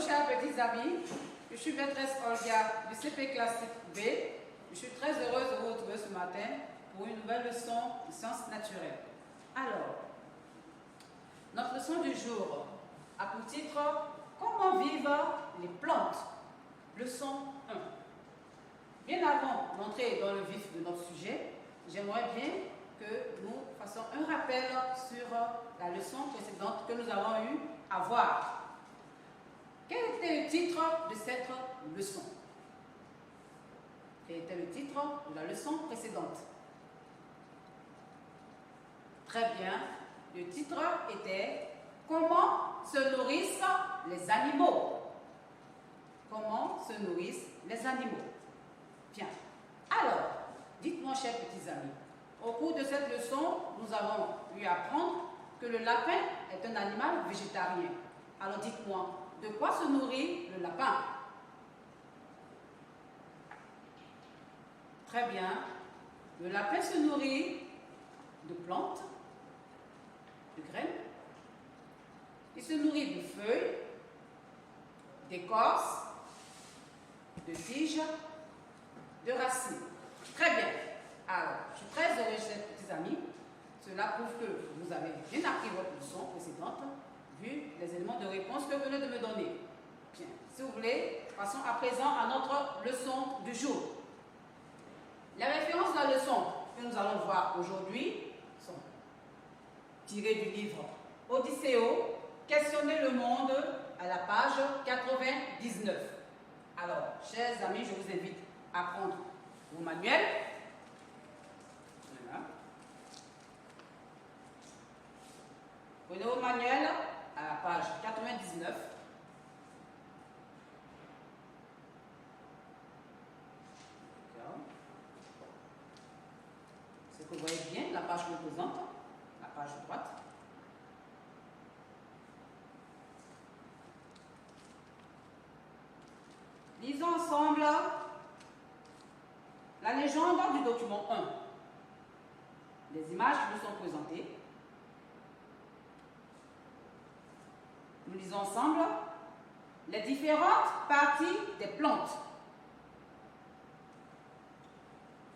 chers petits amis, je suis maîtresse Olga du CP classique B. Je suis très heureuse de vous retrouver ce matin pour une nouvelle leçon de sciences naturelles. Alors, notre leçon du jour a pour titre « Comment vivent les plantes ?» Leçon 1. Bien avant d'entrer dans le vif de notre sujet, j'aimerais bien que nous fassions un rappel sur la leçon précédente que nous avons eu à voir. Quel était le titre de cette leçon? Quel était le titre de la leçon précédente? Très bien, le titre était « Comment se nourrissent les animaux ?» Comment se nourrissent les animaux? Bien. Alors, dites-moi, chers petits amis, au cours de cette leçon, nous avons eu à apprendre que le lapin est un animal végétarien. Alors dites-moi, de quoi se nourrit le lapin? Très bien. Le lapin se nourrit de plantes, de graines. Il se nourrit de feuilles, d'écorces, de tiges, de racines. Très bien. Alors, je suis très heureuse, chers petits amis. Cela prouve que vous avez bien appris votre leçon précédente, vu les éléments de réponse que vous venez de me donner. Bien. Si vous voulez, passons à présent à notre leçon du jour. Les références de la leçon que nous allons voir aujourd'hui sont tirées du livre Odysseo, Questionner le monde, à la page 99. Alors, chers amis, je vous invite à prendre vos manuels. Voilà. Prenez vos manuels à la page 99. C'est que vous voyez bien la page que présente, la page droite. Lisons ensemble la légende du document 1. Les images qui nous sont présentées. Nous lisons ensemble les différentes parties des plantes.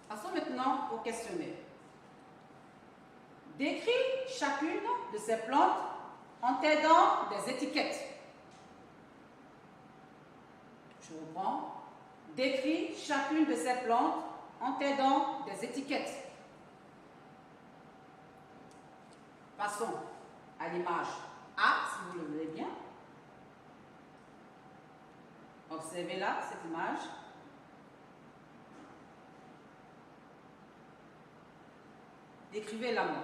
Passons maintenant au questionnaire. Décris chacune de ces plantes en t'aidant des étiquettes. Je reprends. Décris chacune de ces plantes en t'aidant des étiquettes. Passons à l'image A, si vous le voulez bien. Observez là cette image. Décrivez-la moi.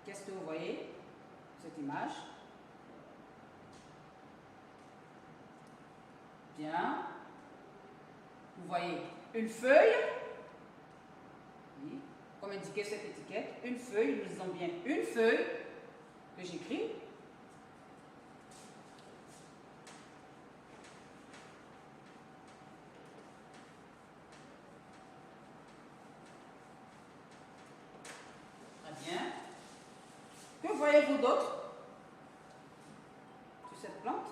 Qu'est-ce que vous voyez, cette image? Bien. Vous voyez une feuille. Oui. Comme indiqué cette étiquette, une feuille, nous disons bien une feuille que j'écris. Très bien. Que voyez-vous d'autre sur cette plante?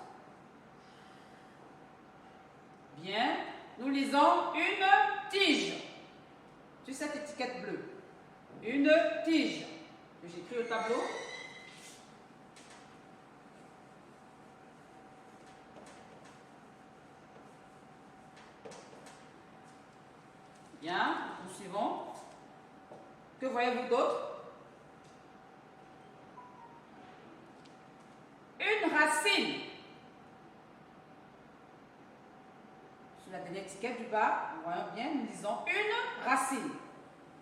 Bien. Nous lisons une tige sur cette étiquette bleue. Une tige que j'écris au tableau. Bien, nous suivons. Que voyez-vous d'autre? Une racine. Sur la dernière étiquette du bas, nous voyons bien, nous disons une racine.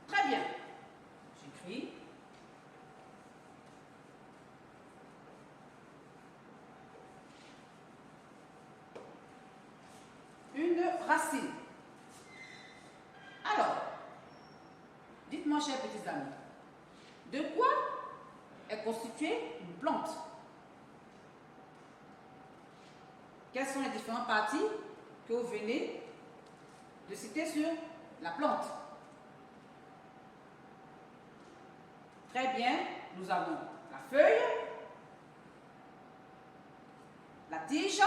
Très bien. J'écris. Une racine. Alors, dites-moi, chers petits amis, de quoi est constituée une plante? Quelles sont les différentes parties que vous venez de citer sur la plante? Très bien, nous avons la feuille, tige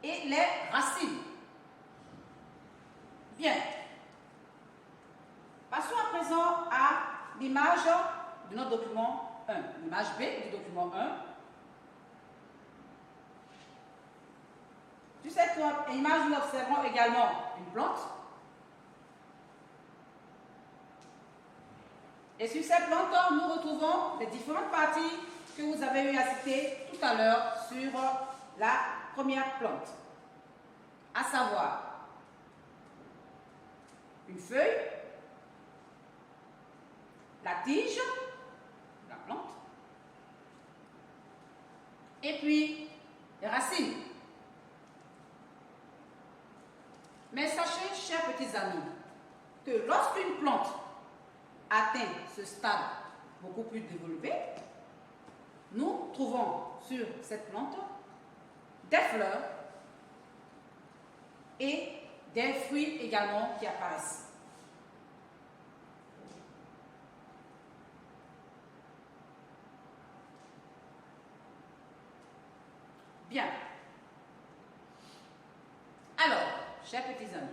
et les racines. Bien. Passons à présent à l'image de notre document 1, l'image B du document 1. Sur cette image, nous observons également une plante. Et sur cette plante, nous retrouvons les différentes parties que vous avez eu à citer tout à l'heure sur la première plante. À savoir, une feuille, la tige, la plante, et puis les racines. Mais sachez, chers petits amis, que lorsqu'une plante atteint ce stade beaucoup plus développé, nous trouvons sur cette plante des fleurs et des fruits également qui apparaissent. Bien. Alors, chers petits amis,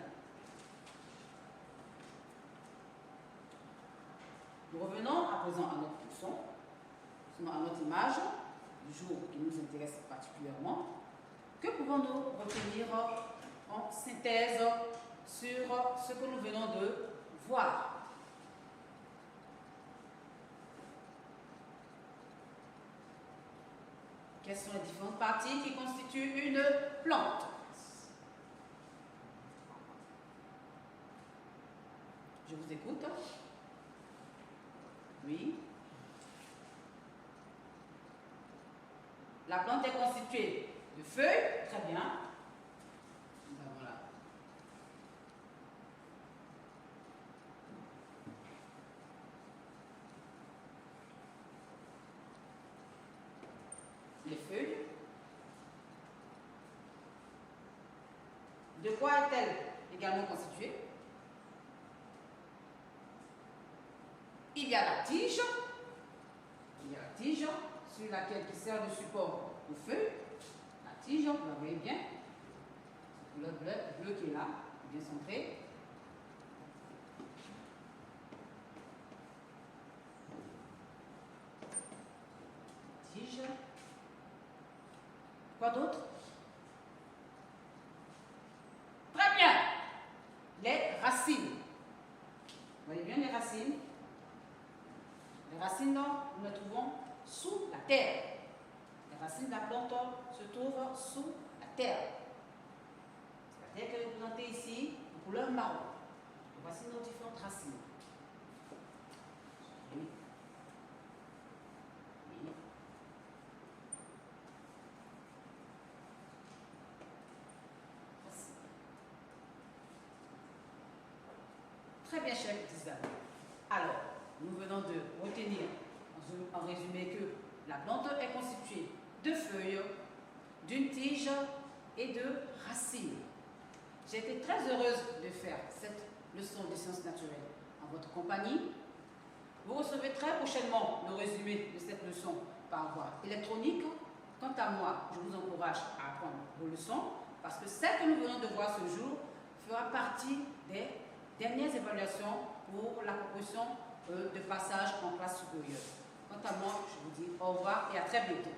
nous revenons à présent à notre leçon, à notre image du jour qui nous intéresse particulièrement. Que pouvons-nous retenir en synthèse sur ce que nous venons de voir? Quelles sont les différentes parties qui constituent une plante? Je vous écoute. Oui. La plante est constituée de feuilles, très bien. Ben voilà. Les feuilles. De quoi est-elle également constituée? Il y a la tige. Il y a la tige sur laquelle qui sert de support aux feuilles. La tige, vous la voyez bien. Le bleu qui est là, bien centré. Tige. Quoi d'autre? Très bien. Les racines. Vous voyez bien les racines? Les racines, nous les trouvons sous la terre. Les racines de la plante se trouvent sous la terre. C'est la terre qui est représentée ici, de couleur marron. Voici nos différentes racines. Oui. Oui. Très bien, chers petits amis. Alors, nous venons de retenir en résumé que la plante est constituée de feuilles, d'une tige et de racines. J'ai été très heureuse de faire cette leçon de sciences naturelles en votre compagnie. Vous recevez très prochainement le résumé de cette leçon par voie électronique. Quant à moi, je vous encourage à apprendre vos leçons parce que celle que nous venons de voir ce jour fera partie des dernières évaluations pour la proposition de passage en classe supérieure. Quant à moi, je vous dis au revoir et à très bientôt.